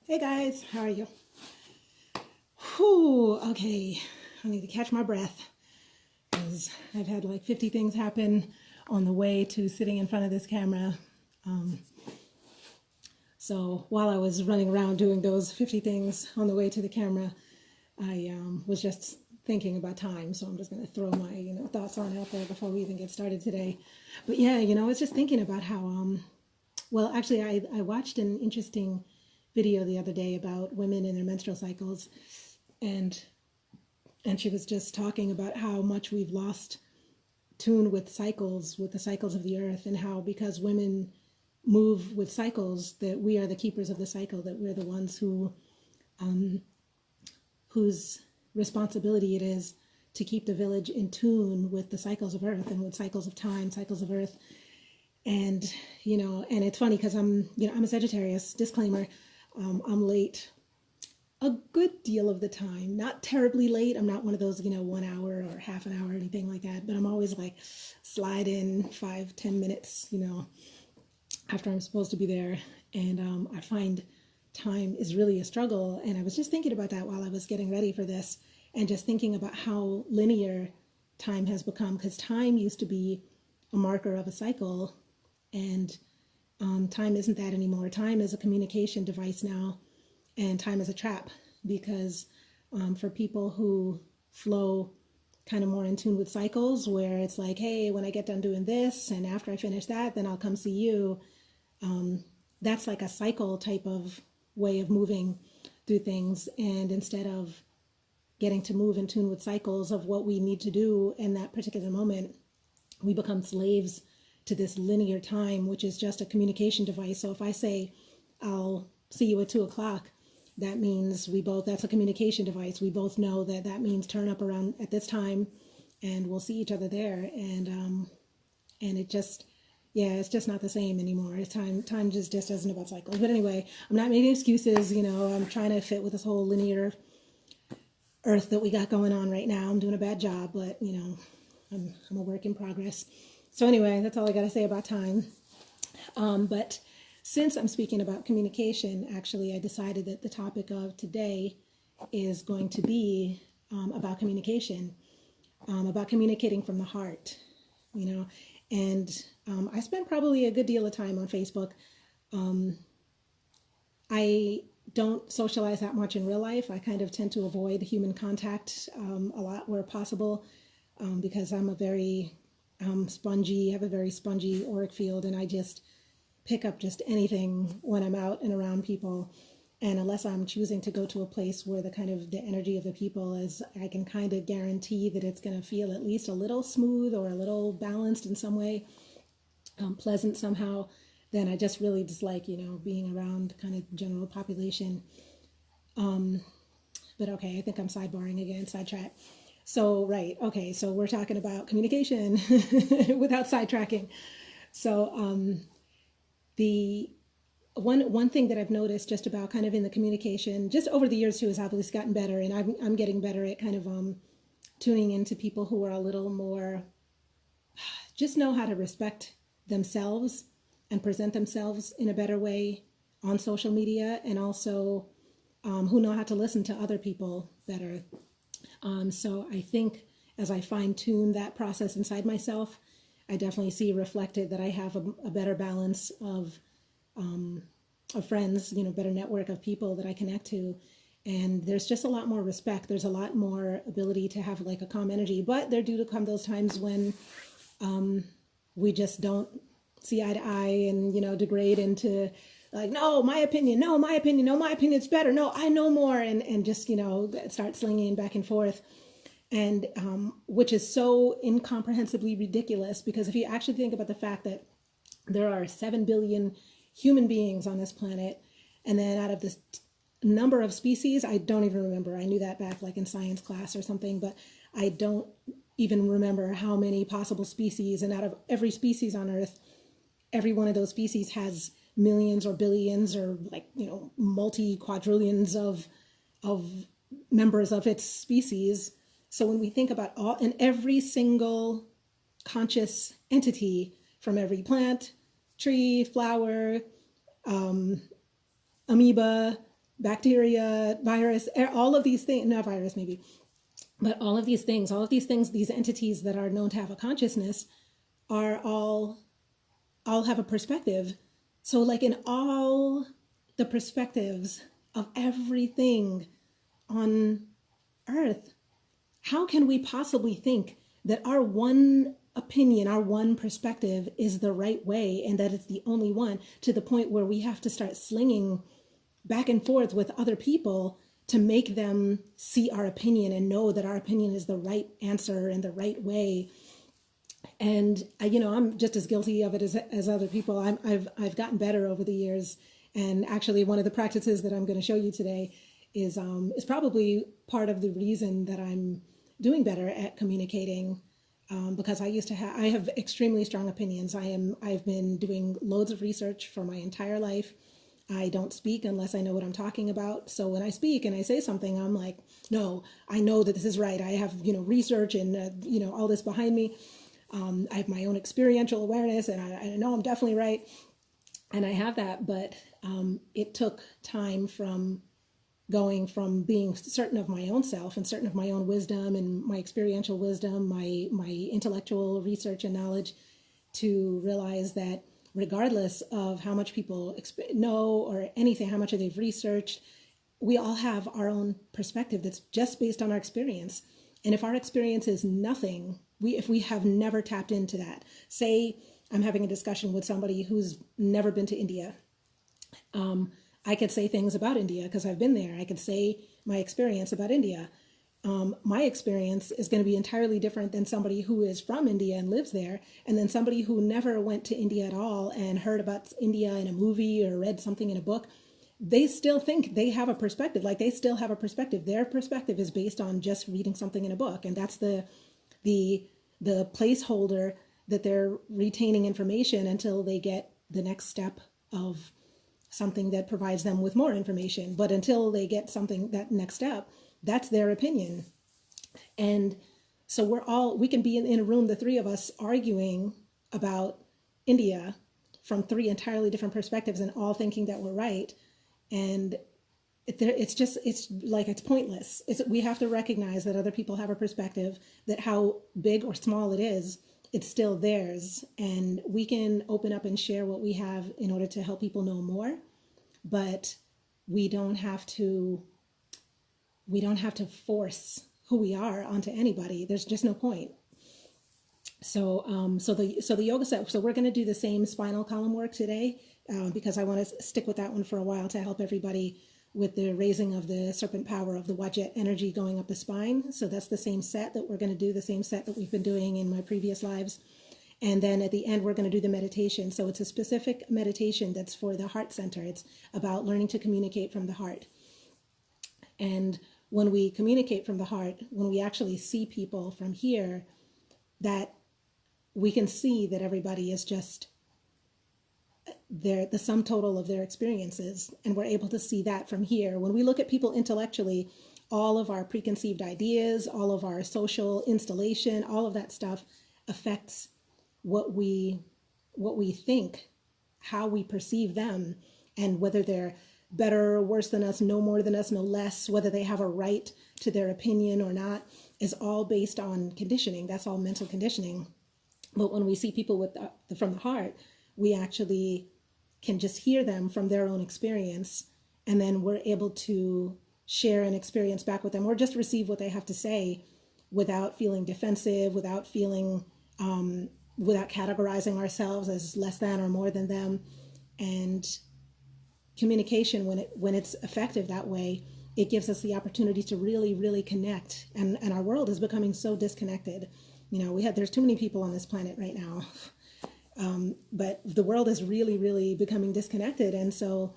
Hey guys, how are you? Whew, okay. I need to catch my breath because I've had like 50 things happen on the way to sitting in front of this camera. Um, so while I was running around doing those 50 things on the way to the camera, I was just thinking about time. So I'm just going to throw my thoughts on out there before we even get started today. But yeah, I was just thinking about how well, actually, I watched an interesting video the other day about women and their menstrual cycles, and she was just talking about how much we've lost tune with cycles, with the cycles of the earth, and how because women move with cycles, that we are the keepers of the cycle, that we're the ones whose responsibility it is to keep the village in tune with the cycles of earth and with cycles of time, cycles of earth. And and it's funny because I'm a Sagittarius. Disclaimer: I'm late a good deal of the time. Not terribly late. I'm not one of those 1 hour or half an hour or anything like that. But I'm always like slide in 5-10 minutes after I'm supposed to be there. And I find time is really a struggle. And I was just thinking about that while I was getting ready for this, and just thinking about how linear time has become, because time used to be a marker of a cycle, and time isn't that anymore. Time is a communication device now, and time is a trap, because for people who flow kind of more in tune with cycles, where it's like, hey, when I get done doing this and after I finish that, then I'll come see you. That's like a cycle type of way of moving through things. And instead of getting to move in tune with cycles of what we need to do in that particular moment, we become slaves to this linear time, which is just a communication device. So if I say, I'll see you at 2 o'clock, that means that's a communication device. We both know that that means turn up around at this time and we'll see each other there. And it just, yeah, it's just not the same anymore. Time just isn't about cycles. But anyway, I'm not making excuses. I'm trying to fit with this whole linear earth that we got going on right now. I'm doing a bad job, but I'm a work in progress. So anyway, that's all I got to say about time. But since I'm speaking about communication, actually, I decided that the topic of today is going to be about communication, about communicating from the heart, And I spend probably a good deal of time on Facebook. I don't socialize that much in real life. I kind of tend to avoid human contact a lot where possible, because I'm a very spongy, have a very spongy auric field, and I just pick up just anything when I'm out and around people. And unless I'm choosing to go to a place where the energy of the people is, I can kind of guarantee that it's going to feel at least a little smooth or a little balanced in some way, pleasant somehow, then I just really dislike, being around kind of general population. But okay, I think I'm sidebarring again, sidetrack. So, right, okay, so we're talking about communication without sidetracking. So, the one thing that I've noticed just about kind of in the communication, just over the years too, has obviously gotten better, and I'm getting better at kind of tuning into people who are a little more, just know how to respect themselves and present themselves in a better way on social media, and also who know how to listen to other people better. So I think as I fine tune that process inside myself, I definitely see reflected that I have a better balance of friends, better network of people that I connect to. And there's just a lot more respect. There's a lot more ability to have like a calm energy. But there do come those times when we just don't see eye to eye and, degrade into like, no, my opinion, no, my opinion, no, my opinion's better. No, I know more. And just, start slinging back and forth. And which is so incomprehensibly ridiculous, because if you actually think about the fact that there are 7 billion human beings on this planet, and then out of this number of species, I don't even remember. I knew that back like in science class or something, but I don't even remember how many possible species. And out of every species on Earth, every one of those species has millions or billions or multi-quadrillions of members of its species. So when we think about all and every single conscious entity, from every plant, tree, flower, amoeba, bacteria, virus, all of these things, not virus maybe, but all of these things, these entities that are known to have a consciousness are all have a perspective. So like in all the perspectives of everything on earth, how can we possibly think that our one opinion, our one perspective is the right way and that it's the only one, to the point where we have to start slinging back and forth with other people to make them see our opinion and know that our opinion is the right answer and the right way? And I'm just as guilty of it as other people. I've gotten better over the years, and actually, one of the practices that I'm going to show you today is probably part of the reason that I'm doing better at communicating. Because I have extremely strong opinions. I've been doing loads of research for my entire life. I don't speak unless I know what I'm talking about. So when I speak and I say something, I'm like, no, I know that this is right. I have research and all this behind me. I have my own experiential awareness, and I know I'm definitely right, and I have that. But it took time from going from being certain of my own self and certain of my own wisdom and my experiential wisdom, my intellectual research and knowledge, to realize that regardless of how much people know or anything, how much they've researched, we all have our own perspective that's just based on our experience. And if our experience is nothing, if we have never tapped into that, say I'm having a discussion with somebody who's never been to India, I could say things about India because I've been there. I could say my experience about India. My experience is going to be entirely different than somebody who is from India and lives there, and then somebody who never went to India at all and heard about India in a movie or read something in a book. They still think they have a perspective. Like, they still have a perspective. Their perspective is based on just reading something in a book, and that's the placeholder that they're retaining information until they get the next step of something that provides them with more information. But until they get something, that next step, that's their opinion. And so we can be in a room, the three of us, arguing about India from three entirely different perspectives and all thinking that we're right. And it's pointless. We have to recognize that other people have a perspective, that how big or small it is, it's still theirs. And we can open up and share what we have in order to help people know more. But we don't have to force who we are onto anybody. There's just no point. So the yoga set. So we're going to do the same spinal column work today, because I want to stick with that one for a while to help everybody with the raising of the serpent power of the Wadjet energy going up the spine. So that's the same set that we're going to do, the same set that we've been doing in my previous lives. And then at the end, we're going to do the meditation. So it's a specific meditation that's for the heart center. It's about learning to communicate from the heart. And when we communicate from the heart, when we actually see people from here, that we can see that everybody is just the sum total of their experiences, and we're able to see that from here. When we look at people intellectually, all of our preconceived ideas, all of our social installation, all of that stuff affects what we think, how we perceive them, and whether they're better or worse than us, no more than us, no less, whether they have a right to their opinion or not, is all based on conditioning. That's all mental conditioning. But when we see people from the heart, we actually can just hear them from their own experience, and then we're able to share an experience back with them, or just receive what they have to say without feeling defensive, without categorizing ourselves as less than or more than them. And communication, when it's effective that way, it gives us the opportunity to really, really connect. And our world is becoming so disconnected. There's too many people on this planet right now. But the world is really, really becoming disconnected. And so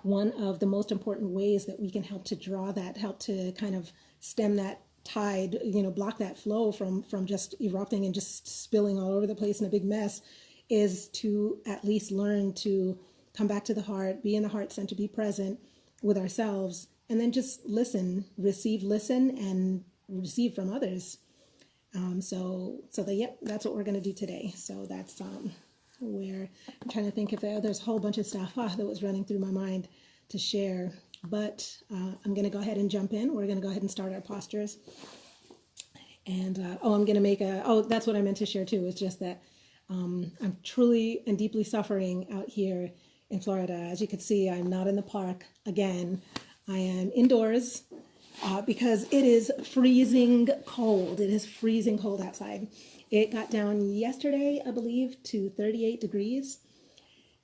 one of the most important ways that we can help to kind of stem that tide, block that flow from just erupting and just spilling all over the place in a big mess, is to at least learn to come back to the heart, be in the heart center, be present with ourselves, and then just listen, listen and receive from others. That's what we're going to do today. So that's where I'm trying to think if there's a whole bunch of stuff that was running through my mind to share. but I'm going to go ahead and jump in. We're going to go ahead and start our postures. And I'm going to make that's what I meant to share too. It's just that I'm truly and deeply suffering out here in Florida. As you can see, I'm not in the park again. I am indoors because it is freezing cold. It is freezing cold outside. It got down yesterday, I believe, to 38 degrees.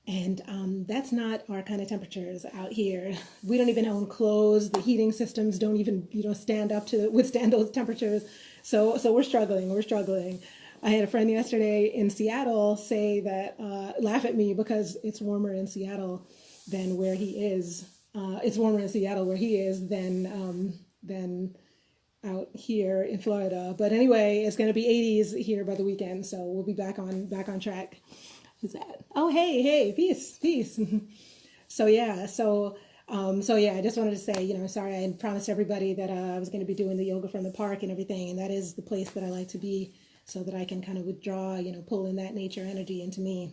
And that's not our kind of temperatures out here. We don't even own clothes. The heating systems don't even, stand up to withstand those temperatures. So we're struggling. We're struggling. I had a friend yesterday in Seattle say that, laugh at me because it's warmer in Seattle than where he is. It's warmer in Seattle where he is than out here in Florida. But anyway, it's going to be 80s here by the weekend. So we'll be back on track. Who's that? Oh, hey, peace. So yeah, I just wanted to say, sorry, I promised everybody that I was going to be doing the yoga from the park and everything, and that is the place that I like to be, so that I can kind of withdraw, pull in that nature energy into me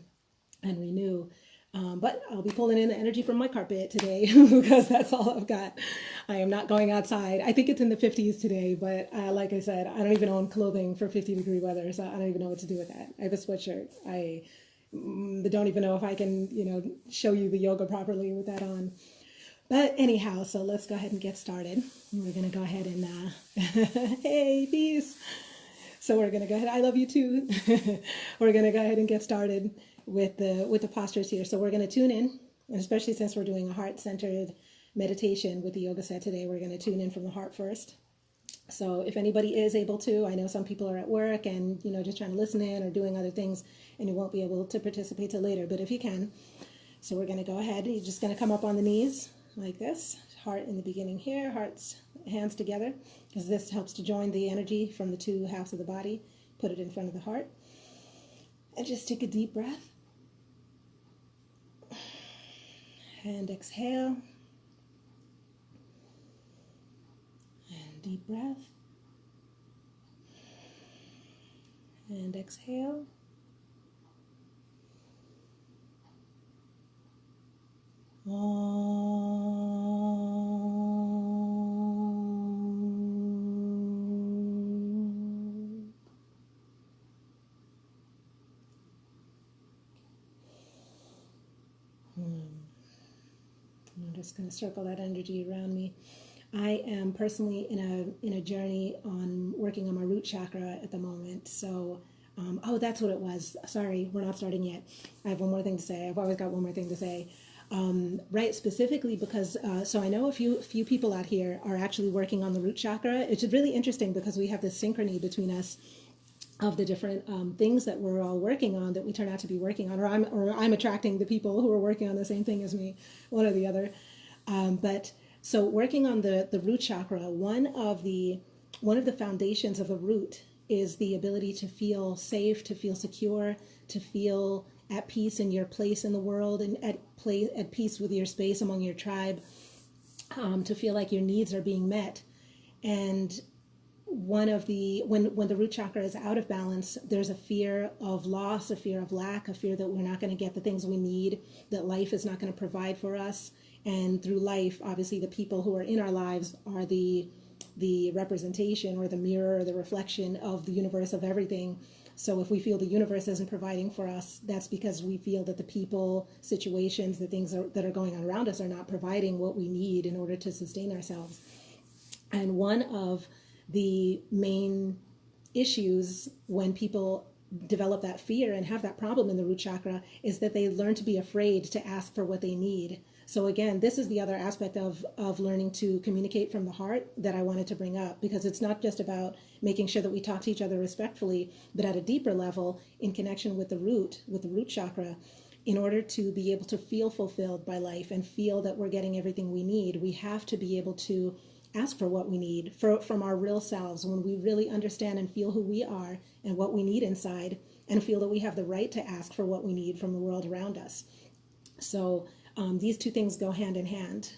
and renew. But I'll be pulling in the energy from my carpet today because that's all I've got. I am not going outside. I think it's in the 50s today, but like I said, I don't even own clothing for 50-degree weather, so I don't even know what to do with that. I have a sweatshirt. I don't even know if I can, show you the yoga properly with that on. But anyhow, so let's go ahead and get started. We're going to go ahead and, hey, peace. So we're going to go ahead. I love you too. We're going to go ahead and get started with the postures here. So we're going to tune in, and especially since we're doing a heart-centered meditation with the yoga set today, we're going to tune in from the heart first. So if anybody is able to, I know some people are at work and, just trying to listen in or doing other things, and you won't be able to participate till later, but if you can. So we're going to go ahead. You're just going to come up on the knees like this. Heart in the beginning here, hearts, hands together, because this helps to join the energy from the two halves of the body. Put it in front of the heart. And just take a deep breath. And exhale. Deep breath. And exhale. I'm just going to circle that energy around me. I am personally in a journey on working on my root chakra at the moment. So, that's what it was. Sorry, we're not starting yet. I have one more thing to say. I've always got one more thing to say. Right, specifically because, so I know a few people out here are actually working on the root chakra. It's really interesting because we have this synchrony between us of the different things that we're all working on, that we turn out to be working on, or I'm attracting the people who are working on the same thing as me, one or the other. So working on the root chakra, one of the foundations of a root is the ability to feel safe, to feel secure, to feel at peace in your place in the world, and at peace with your space among your tribe, to feel like your needs are being met. And when the root chakra is out of balance, there's a fear of loss, a fear of lack, a fear that we're not going to get the things we need, that life is not going to provide for us. And through life, obviously, the people who are in our lives are the representation or the mirror or the reflection of the universe, of everything. So if we feel the universe isn't providing for us, that's because we feel that the people, situations, the things that are going on around us are not providing what we need in order to sustain ourselves. And one of the main issues when people develop that fear and have that problem in the root chakra is that they learn to be afraid to ask for what they need. So again, this is the other aspect of learning to communicate from the heart that I wanted to bring up, because it's not just about making sure that we talk to each other respectfully, but at a deeper level in connection with the root chakra. In order to be able to feel fulfilled by life and feel that we're getting everything we need, we have to be able to ask for what we need from our real selves, when we really understand and feel who we are and what we need inside, and feel that we have the right to ask for what we need from the world around us. So these two things go hand in hand.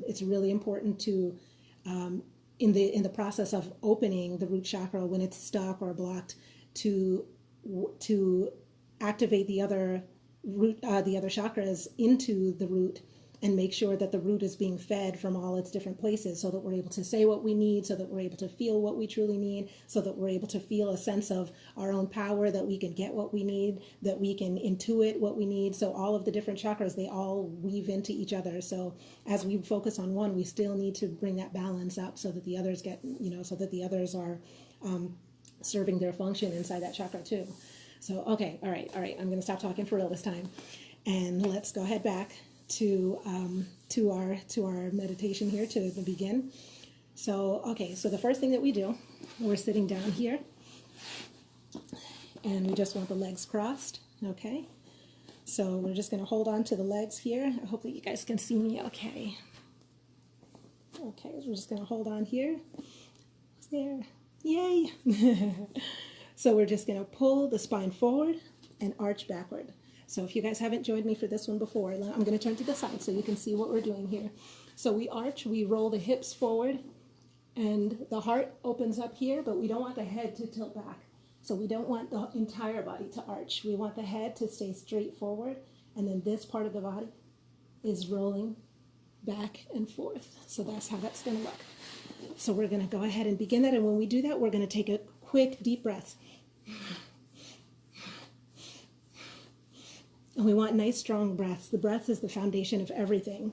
It's really important to, in the process of opening the root chakra when it's stuck or blocked, to activate the other chakras into the root, and make sure that the root is being fed from all its different places so that we're able to say what we need, so that we're able to feel what we truly need, so that we're able to feel a sense of our own power, that we can get what we need, that we can intuit what we need. So all of the different chakras, they all weave into each other. So as we focus on one, we still need to bring that balance up so that the others get, so that the others are serving their function inside that chakra too. So, okay, all right. I'm going to stop talking for real this time. And let's go ahead back to our meditation here to begin. So, okay, so the first thing that we do, we're sitting down here, and we just want the legs crossed, okay? So we're just going to hold on to the legs here. I hope that you guys can see me okay. Okay, so we're just going to hold on here. There. Yay! So we're just going to pull the spine forward and arch backward. So if you guys haven't joined me for this one before, I'm going to turn to the side so you can see what we're doing here. So we arch, we roll the hips forward, and the heart opens up here, but we don't want the head to tilt back. So we don't want the entire body to arch. We want the head to stay straight forward, and then this part of the body is rolling back and forth. So that's how that's going to look. So we're going to go ahead and begin that, and when we do that, we're going to take a quick, deep breath. And we want nice, strong breaths. The breath is the foundation of everything.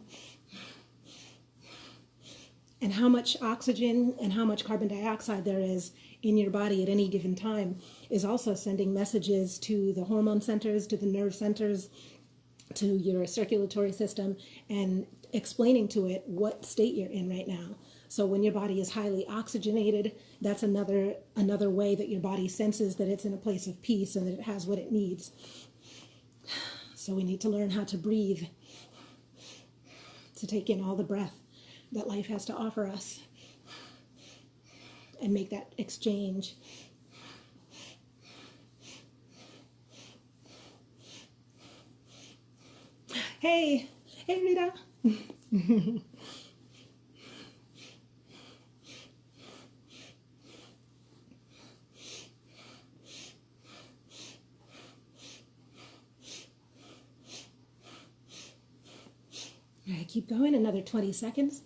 And how much oxygen and how much carbon dioxide there is in your body at any given time is also sending messages to the hormone centers, to the nerve centers, to your circulatory system, and explaining to it what state you're in right now. So when your body is highly oxygenated, that's another way that your body senses that it's in a place of peace and that it has what it needs. So we need to learn how to breathe, to take in all the breath that life has to offer us, and make that exchange. Hey Rita. All right, keep going, another 20 seconds.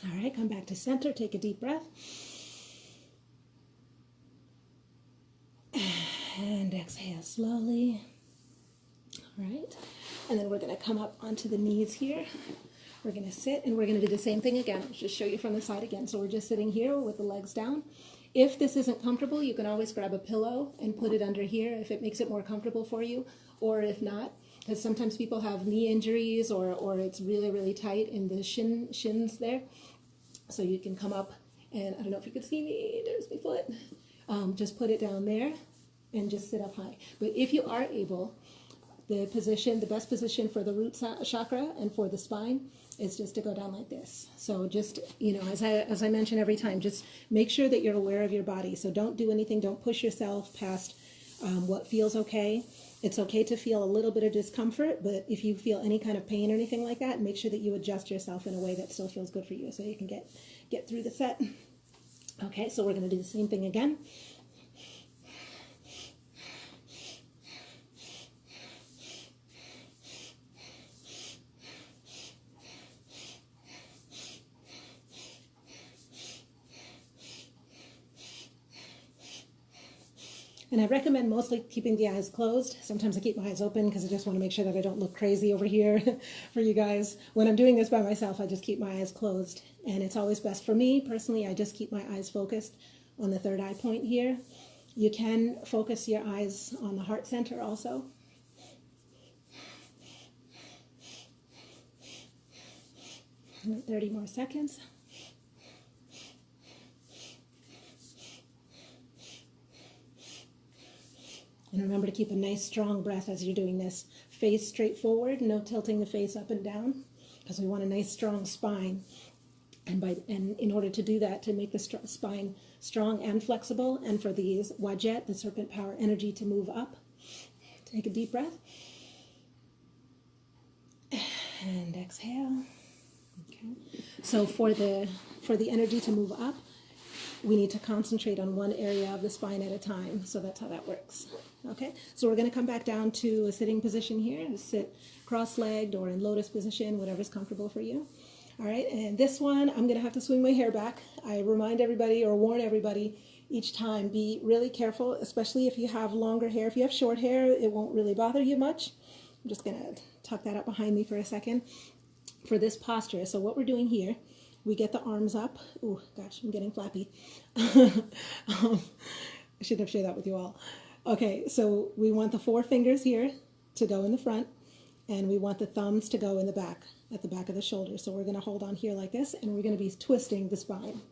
All right, come back to center, take a deep breath. And exhale slowly. All right, and then we're going to come up onto the knees here. We're going to sit, and we're going to do the same thing again. I'll just show you from the side again. So we're just sitting here with the legs down. If this isn't comfortable, you can always grab a pillow and put it under here if it makes it more comfortable for you, or if not, because sometimes people have knee injuries or it's really, really tight in the shins there. So you can come up, and I don't know if you can see me, there's my foot. Just put it down there and just sit up high. But if you are able, the best position for the root chakra and for the spine is just to go down like this. So just, as I mention every time, just make sure that you're aware of your body. So don't do anything, don't push yourself past what feels okay. It's okay to feel a little bit of discomfort, but if you feel any kind of pain or anything like that, make sure that you adjust yourself in a way that still feels good for you so you can get through the set. Okay, so we're going to do the same thing again. And I recommend mostly keeping the eyes closed. Sometimes I keep my eyes open because I just want to make sure that I don't look crazy over here for you guys. When I'm doing this by myself, I just keep my eyes closed. And it's always best for me, personally, I just keep my eyes focused on the third eye point here. You can focus your eyes on the heart center also. And 30 more seconds. And remember to keep a nice strong breath as you're doing this. Face straight forward, no tilting the face up and down, because we want a nice strong spine. And in order to do that, to make the spine strong and flexible, and for the Wadjet, the serpent power energy, to move up, Take a deep breath. And exhale. Okay. So for the energy to move up, we need to concentrate on one area of the spine at a time. So that's how that works. Okay. So we're going to come back down to a sitting position here. Sit cross-legged or in lotus position, whatever's comfortable for you. All right. And this one, I'm going to have to swing my hair back. I remind everybody or warn everybody each time, be really careful, especially if you have longer hair. If you have short hair, it won't really bother you much. I'm just going to tuck that up behind me for a second for this posture. So what we're doing here, we get the arms up. Oh, gosh, I'm getting flappy. I should have shared that with you all. Okay, so we want the 4 fingers here to go in the front, and we want the thumbs to go in the back, at the back of the shoulder. So we're going to hold on here like this, and we're going to be twisting the spine.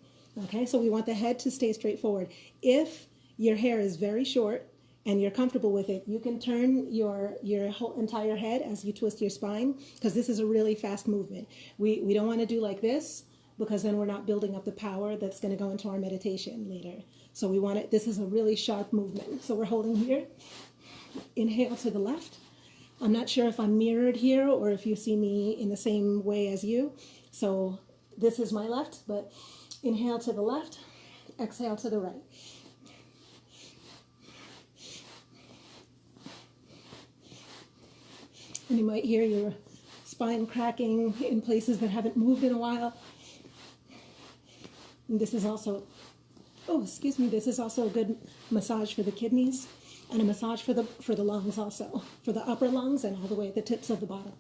Okay, so we want the head to stay straight forward. If your hair is very short and you're comfortable with it, you can turn your whole entire head as you twist your spine, because this is a really fast movement. We don't want to do like this, because then we're not building up the power that's going to go into our meditation later. So we want it, this is a really sharp movement. So we're holding here. Inhale to the left. I'm not sure if I'm mirrored here or if you see me in the same way as you. So this is my left, but inhale to the left, exhale to the right. And you might hear your spine cracking in places that haven't moved in a while. And this is also, this is also a good massage for the kidneys and a massage for the lungs also, for the upper lungs and all the way at the tips of the bottom.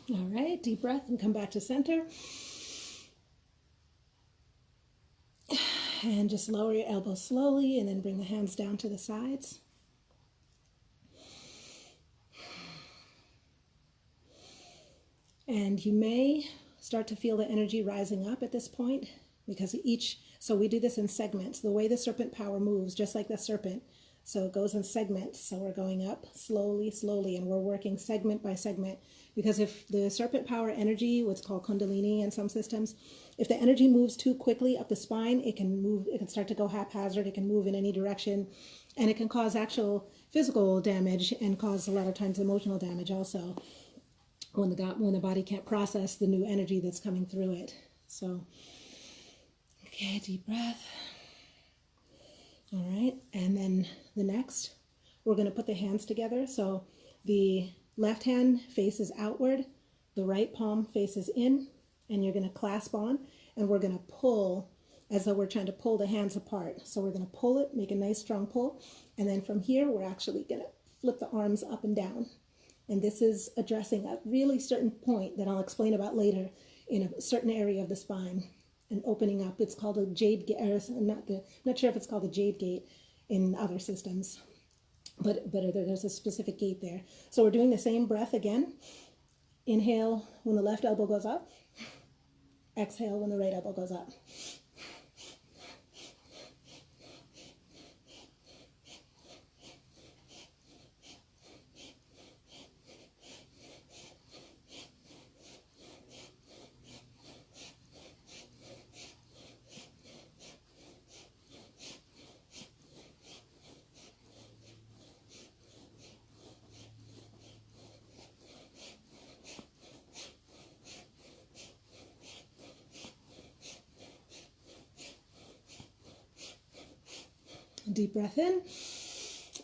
All right, deep breath and come back to center. And just lower your elbows slowly and then bring the hands down to the sides. And you may start to feel the energy rising up at this point, because so we do this in segments. The way the serpent power moves, just like the serpent, so it goes in segments. So we're going up slowly, slowly, and we're working segment by segment. Because if the serpent power energy, what's called Kundalini in some systems, if the energy moves too quickly up the spine, it can start to go haphazard, it can move in any direction, and it can cause actual physical damage and cause a lot of times emotional damage also when the body can't process the new energy that's coming through it. So, okay, deep breath. All right, and then the next, we're going to put the hands together. So the left hand faces outward, the right palm faces in, and you're going to clasp on, and we're going to pull as though we're trying to pull the hands apart. So we're going to pull it, make a nice strong pull, and then from here we're actually going to flip the arms up and down. And this is addressing a really certain point that I'll explain about later in a certain area of the spine and opening up. It's called a jade gate, not sure if it's called a jade gate in other systems. But there's a specific gate there. So we're doing the same breath again. Inhale when the left elbow goes up. Exhale when the right elbow goes up. Deep breath in,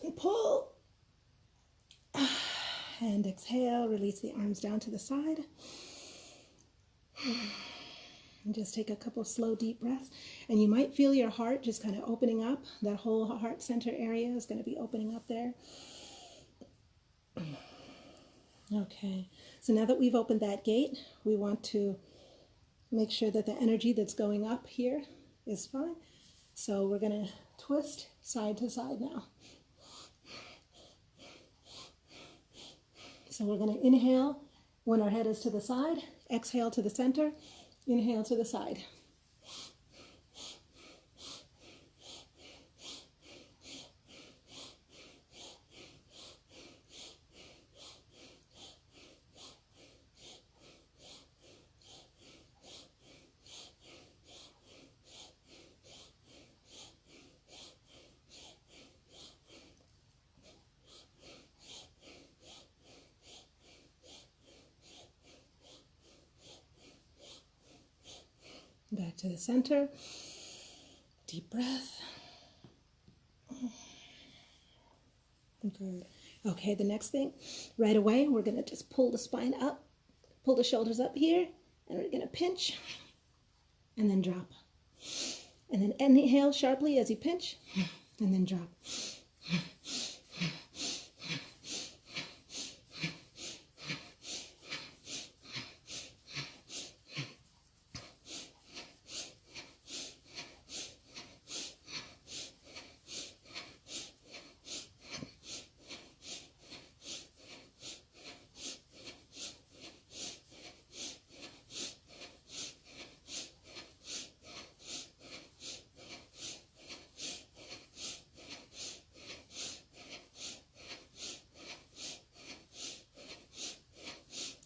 and pull, and exhale, release the arms down to the side, and just take a couple slow deep breaths, and you might feel your heart just kind of opening up. That whole heart center area is going to be opening up there. Okay, so now that we've opened that gate, we want to make sure that the energy that's going up here is fine. So we're going to twist side to side now. So we're going to inhale when our head is to the side, exhale to the center, inhale to the side. Back to the center. Deep breath. Good. Okay, the next thing, right away, we're going to just pull the spine up, pull the shoulders up here, and we're going to pinch and then drop. And then inhale sharply as you pinch and then drop.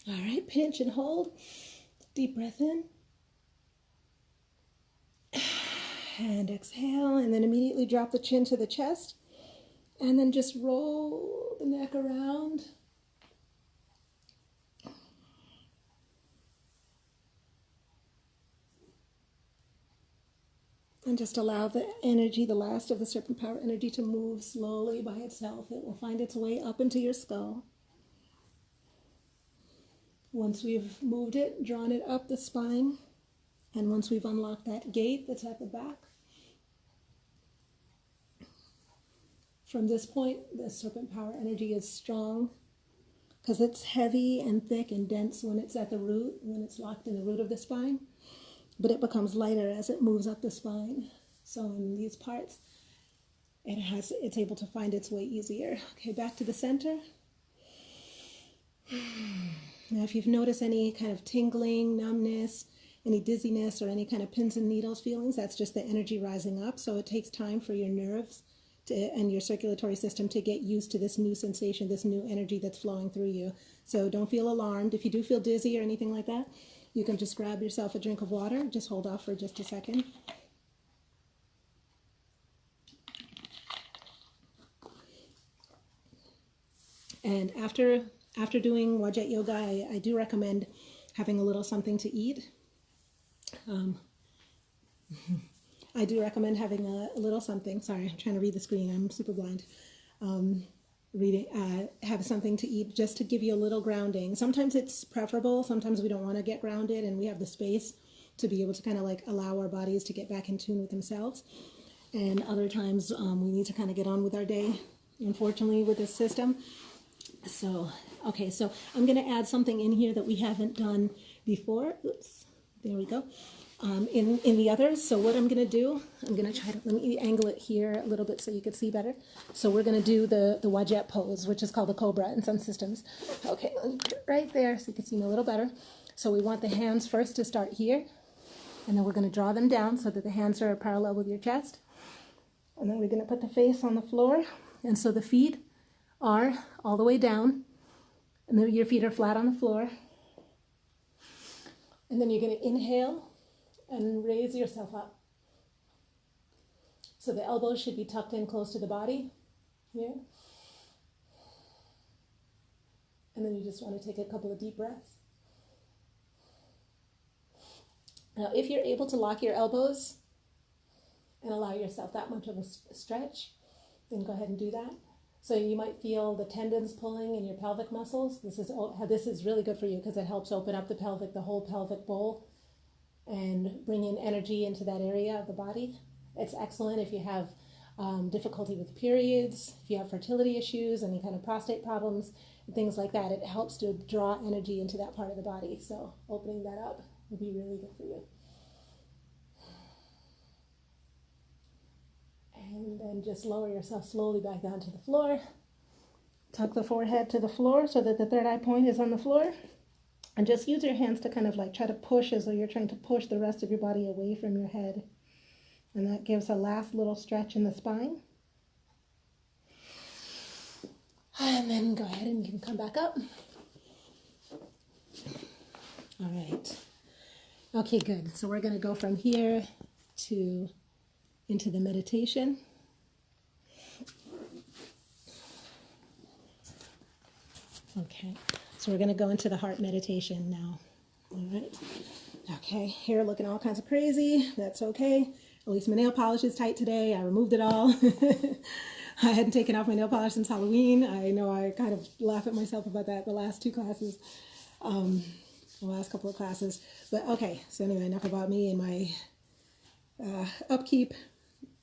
All right, pinch and hold. Deep breath in. And exhale, and then immediately drop the chin to the chest. And then just roll the neck around. And just allow the energy, the last of the serpent power energy, to move slowly by itself. It will find its way up into your skull. Once we've moved it, drawn it up the spine, and once we've unlocked that gate that's at the back, from this point, the serpent power energy is strong because it's heavy and thick and dense when it's at the root, when it's locked in the root of the spine, but it becomes lighter as it moves up the spine. So in these parts, it's able to find its way easier. Okay, back to the center. Now, if you've noticed any kind of tingling, numbness, any dizziness, or any kind of pins and needles feelings, that's just the energy rising up. So it takes time for your nerves and your circulatory system to get used to this new sensation, this new energy that's flowing through you. So don't feel alarmed. If you do feel dizzy or anything like that, you can just grab yourself a drink of water. Just hold off for just a second. And after doing Wadjet yoga, I do recommend having a little something to eat. I do recommend having a little something. Sorry, I'm trying to read the screen. I'm super blind. Have something to eat just to give you a little grounding. Sometimes it's preferable. Sometimes we don't want to get grounded and we have the space to be able to kind of like allow our bodies to get back in tune with themselves. And other times we need to kind of get on with our day, unfortunately, with this system. So, okay, so I'm going to add something in here that we haven't done before. Oops, there we go. In the others, so what I'm going to do, I'm going to try to, let me angle it here a little bit so you can see better. So we're going to do the Wadjet pose, which is called the Cobra in some systems. Okay, let me put it right there so you can see me a little better. So we want the hands first to start here, and then we're going to draw them down so that the hands are parallel with your chest. And then we're going to put the face on the floor, and so the feet are all the way down, and then your feet are flat on the floor. And then you're going to inhale and raise yourself up. So the elbows should be tucked in close to the body here. And then you just want to take a couple of deep breaths. Now, if you're able to lock your elbows and allow yourself that much of a stretch, then go ahead and do that. So you might feel the tendons pulling in your pelvic muscles. This is really good for you because it helps open up the whole pelvic bowl, and bring in energy into that area of the body. It's excellent if you have difficulty with periods, if you have fertility issues, any kind of prostate problems. things like that. It helps to draw energy into that part of the body. So opening that up would be really good for you. And then just lower yourself slowly back down to the floor. Tuck the forehead to the floor so that the third eye point is on the floor. And just use your hands to kind of like try to push as though you're trying to push the rest of your body away from your head. And that gives a last little stretch in the spine. And then go ahead and you can come back up. All right. Okay, good. So we're going to go from here to into the meditation. Okay. So we're going to go into the heart meditation now. All right. Okay. Hair looking all kinds of crazy. That's okay. At least my nail polish is tight today. I removed it all. I hadn't taken off my nail polish since Halloween. I know I kind of laugh at myself about that the last two classes, the last couple of classes. But okay, so anyway, enough about me and my upkeep.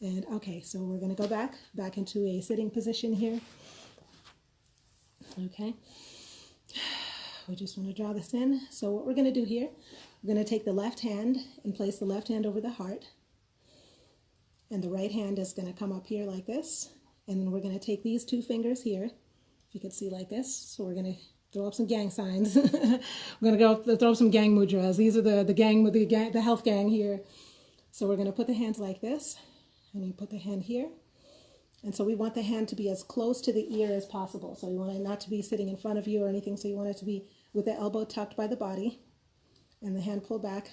And okay, so we're going to go back into a sitting position here. Okay. We just want to draw this in. So what we're going to do here, we're going to take the left hand and place the left hand over the heart. And the right hand is going to come up here like this. And then we're going to take these two fingers here, if you can see like this. So we're going to throw up some gang signs. We're going to go throw up some gang mudras. These are the gang with the health gang here. So we're going to put the hands like this. And you put the hand here. And so we want the hand to be as close to the ear as possible. So you want it not to be sitting in front of you or anything. So you want it to be with the elbow tucked by the body and the hand pulled back.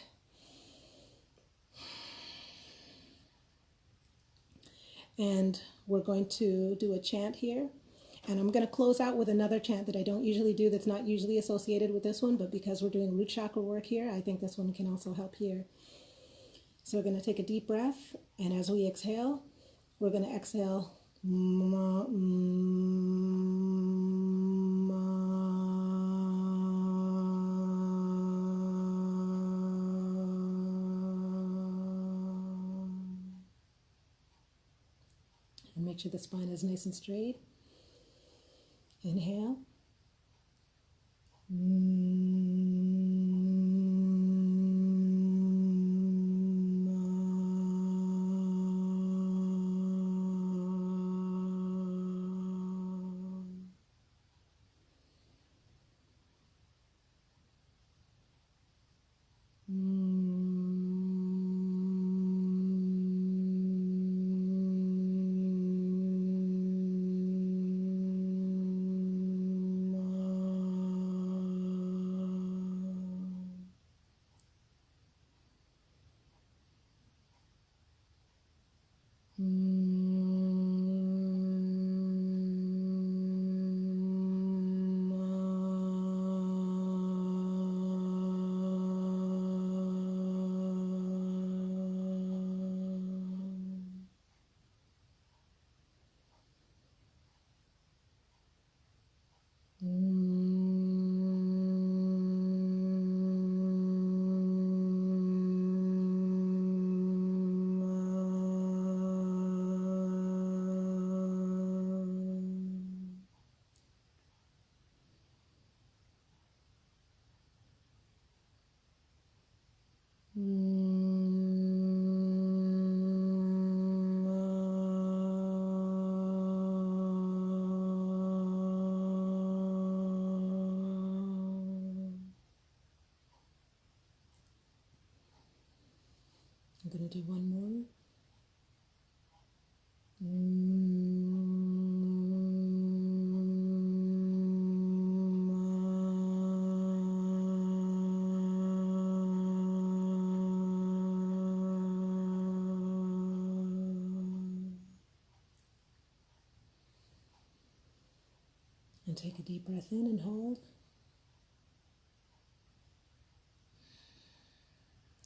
And we're going to do a chant here. And I'm going to close out with another chant that I don't usually do, that's not usually associated with this one, but because we're doing root chakra work here, I think this one can also help here. So we're going to take a deep breath, and as we exhale, we're going to exhale. And make sure the spine is nice and straight. Inhale. I'm going to do one more. And take a deep breath in and hold.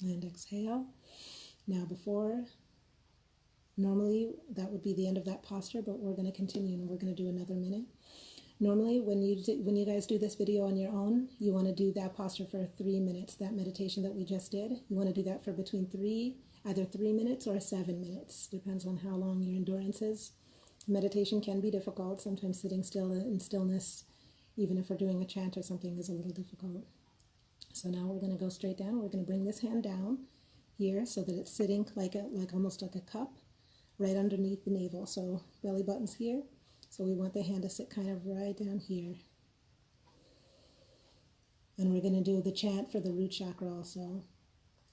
And exhale. Now normally that would be the end of that posture, but we're going to continue and we're going to do another minute. Normally when you guys do this video on your own, you want to do that posture for 3 minutes, that meditation that we just did. You want to do that for between either 3 minutes or 7 minutes. Depends on how long your endurance is. Meditation can be difficult. Sometimes sitting still in stillness even if we're doing a chant or something is a little difficult. So now we're going to go straight down. We're going to bring this hand down here so that it's sitting like almost like a cup right underneath the navel. So belly button's here. So we want the hand to sit kind of right down here. And we're going to do the chant for the root chakra also.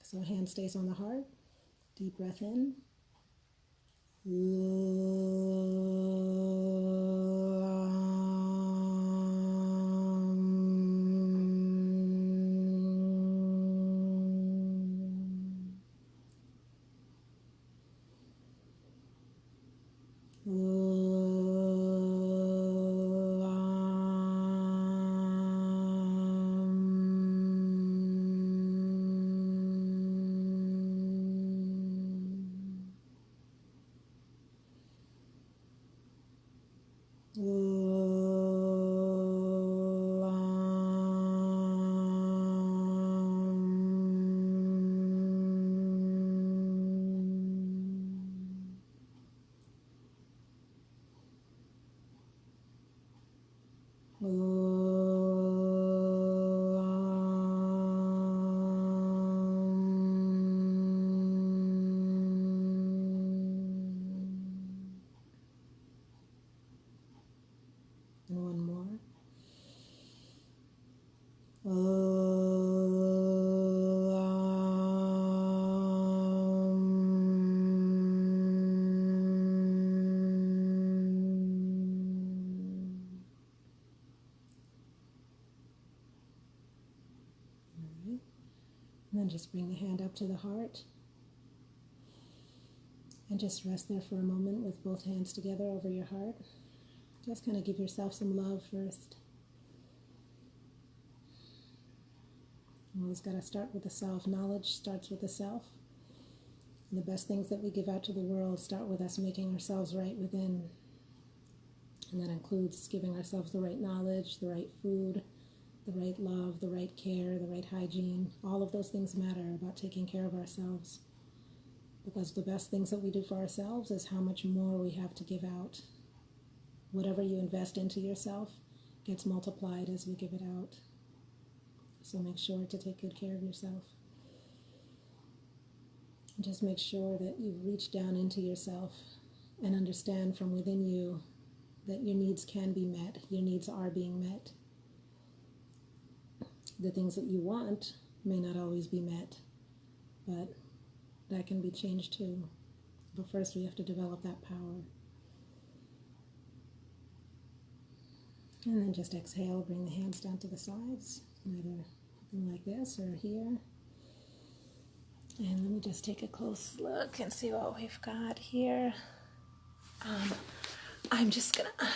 So hand stays on the heart. Deep breath in. And one more. And then just bring the hand up to the heart and just rest there for a moment with both hands together over your heart. Just kind of give yourself some love first. You always got to start with the self. Knowledge starts with the self. And the best things that we give out to the world start with us making ourselves right within. And that includes giving ourselves the right knowledge, the right food, the right love, the right care, the right hygiene. All of those things matter about taking care of ourselves. Because the best things that we do for ourselves is how much more we have to give out. Whatever you invest into yourself gets multiplied as you give it out. So make sure to take good care of yourself. And just make sure that you reach down into yourself and understand from within you that your needs can be met. Your needs are being met. The things that you want may not always be met, but that can be changed too. But first we have to develop that power. And then just exhale, bring the hands down to the sides, either something like this or here. And let me just take a close look and see what we've got here. I'm just going to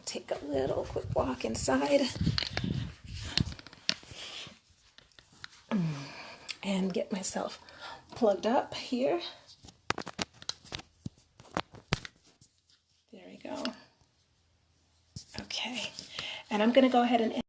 take a little quick walk inside and get myself plugged up here. There we go. Okay. And I'm going to go ahead and